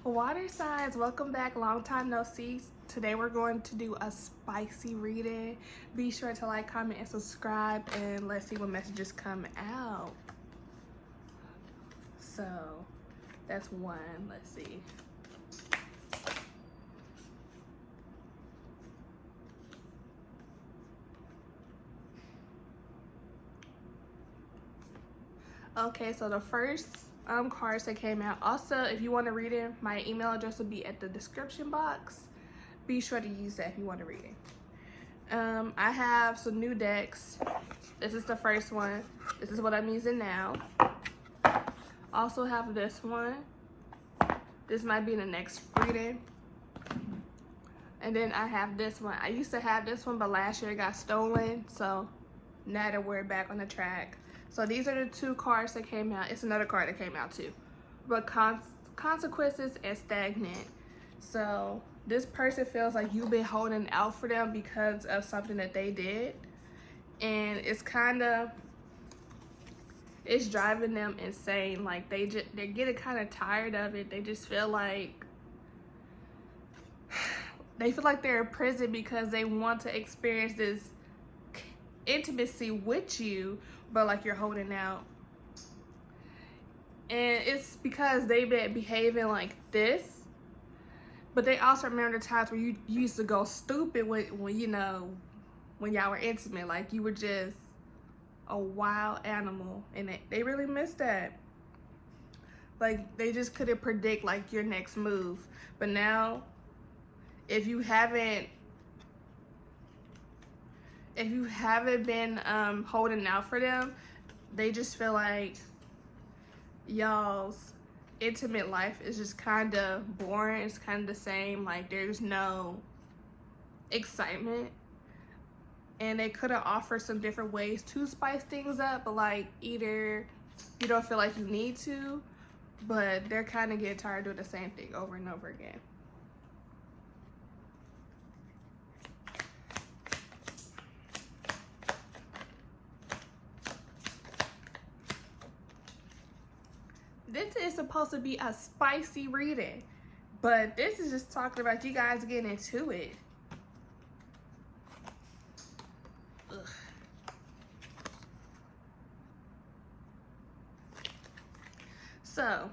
Water signs, welcome back. Long time no see. Today we're going to do a spicy reading. Be sure to like, comment, and subscribe, and let's see what messages come out. So that's one. Let's see. Okay, so the first cards that came out. Also, if you want to read it, my email address will be at the description box. Be sure to use that if you want to read it. I have some new decks. This is the first one. This is what I'm using now. Also have this one. This might be in the next reading. And then I have this one. I used to have this one, but last year it got stolen. So now that we're back on the track. So these are the two cards that came out. It's another card that came out too. But consequences and stagnant. So this person feels like you've been holding out for them because of something that they did. And it's driving them insane. Like they're getting kind of tired of it. They just feel like they're in prison because they want to experience this intimacy with you, but like you're holding out. And it's because they've been behaving like this. But they also remember the times where you used to go stupid when y'all were intimate. Like you were just a wild animal, and they really miss that. Like they just couldn't predict like your next move. But now, if you haven't been holding out for them, they just feel like y'all's intimate life is just kind of boring. It's kind of the same. Like there's no excitement, and they could have offered some different ways to spice things up, but like either you don't feel like you need to, but they're kind of getting tired of doing the same thing over and over again. This is supposed to be a spicy reading, but this is just talking about you guys getting into it. Ugh. So,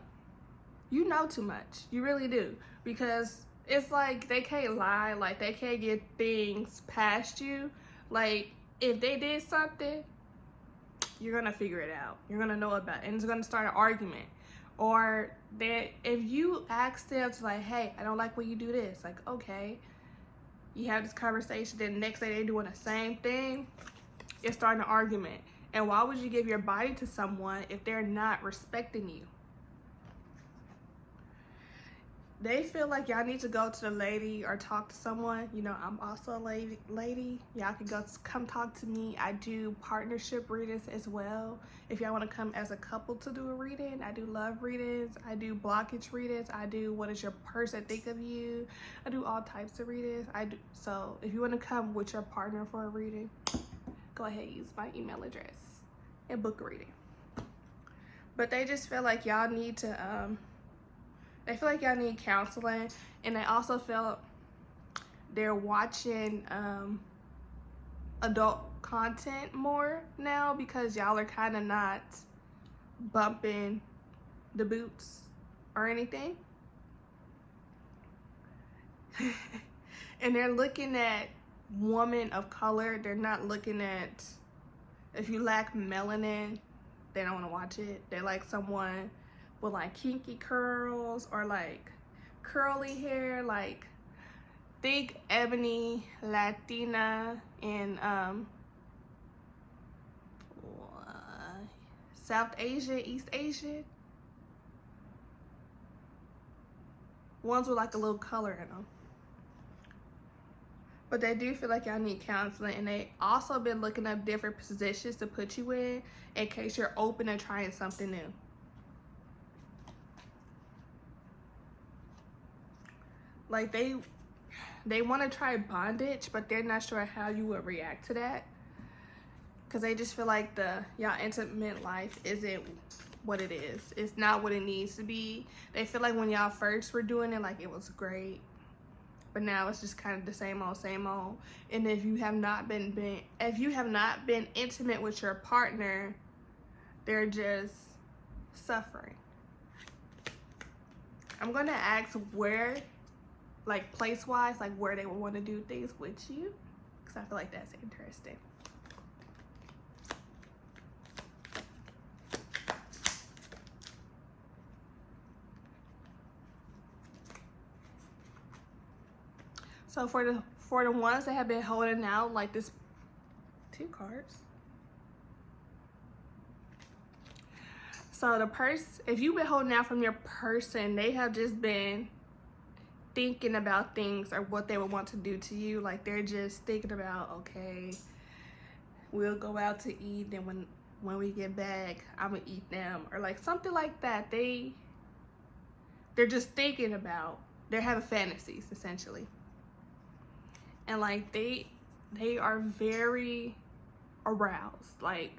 you know too much. You really do. Because it's like they can't lie. Like they can't get things past you. Like if they did something, you're going to figure it out. You're going to know about it. And it's going to start an argument. Or that if you ask them to like, hey, I don't like when you do this. Like, okay. You have this conversation. Then the next day they're doing the same thing. It's starting an argument. And why would you give your body to someone if they're not respecting you? They feel like y'all need to go to the lady or talk to someone. You know, I'm also a lady. Y'all can come talk to me. I do partnership readings as well. If y'all want to come as a couple to do a reading, I do love readings. I do blockage readings. I do what does your person think of you. I do all types of readings. So if you want to come with your partner for a reading, go ahead and use my email address and book a reading. But they just feel like y'all need to they feel like y'all need counseling, and they also feel they're watching adult content more now because y'all are kind of not bumping the boots or anything. And they're looking at women of color. They're not looking at, if you lack melanin, they don't want to watch it. They like someone with like kinky curls or like curly hair. Like think ebony, Latina, and South Asian, East Asian. Ones with like a little color in them. But they do feel like y'all need counseling, and they also been looking up different positions to put you in case you're open to trying something new. Like they want to try bondage, but they're not sure how you would react to that, because they just feel like y'all intimate life isn't what it is. It's not what it needs to be. They feel like when y'all first were doing it, like it was great, but now it's just kind of the same old, same old. And if you have not been intimate with your partner, they're just suffering. I'm gonna ask where, like place-wise, like where they would want to do things with you, because I feel like that's interesting. So for the ones that have been holding out, like this, 2 cards. So if you've been holding out from your person, they have just been thinking about things or what they would want to do to you. Like they're just thinking about, okay, we'll go out to eat, and when we get back, I'm gonna eat them, or like something like that. They're just thinking about, they're having fantasies essentially. And like they are very aroused. Like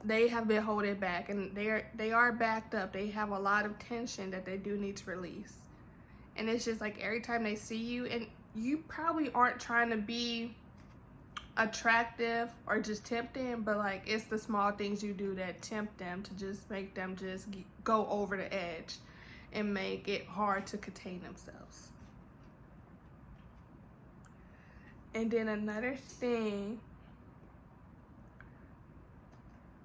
they have been holding back, and they are backed up. They have a lot of tension that they do need to release. And it's just like every time they see you, and you probably aren't trying to be attractive or just tempting, but like it's the small things you do that tempt them to just make them just go over the edge and make it hard to contain themselves. And then another thing,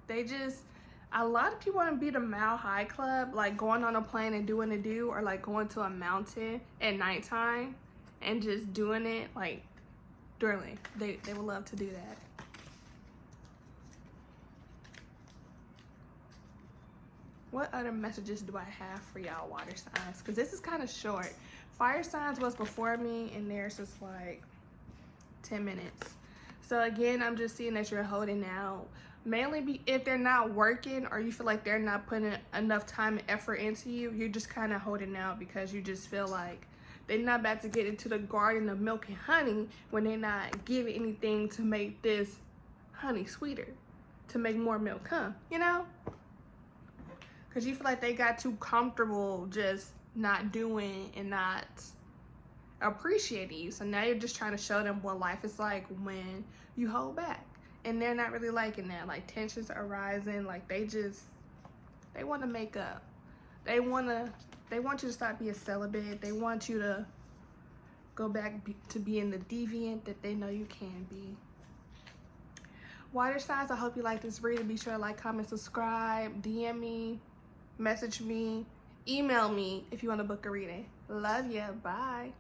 a lot of people want to be the Mile High Club, like going on a plane and doing a do, or like going to a mountain at nighttime and just doing it like during, they would love to do that. What other messages do I have for y'all water signs? Because this is kind of short. Fire signs was before me, and theirs is like 10 minutes. So again, I'm just seeing that you're holding out. Mainly if they're not working, or you feel like they're not putting enough time and effort into you, you're just kind of holding out because you just feel like they're not about to get into the garden of milk and honey when they're not giving anything to make this honey sweeter, to make more milk come, you know? Because you feel like they got too comfortable just not doing and not appreciating you. So now you're just trying to show them what life is like when you hold back. And they're not really liking that. Like tensions are rising. Like they want to make up. They want you to stop being celibate. They want you to go back to being the deviant that they know you can be. Water signs, I hope you like this reading. Be sure to like, comment, subscribe, DM me, message me, email me if you want to book a reading. Love ya. Bye.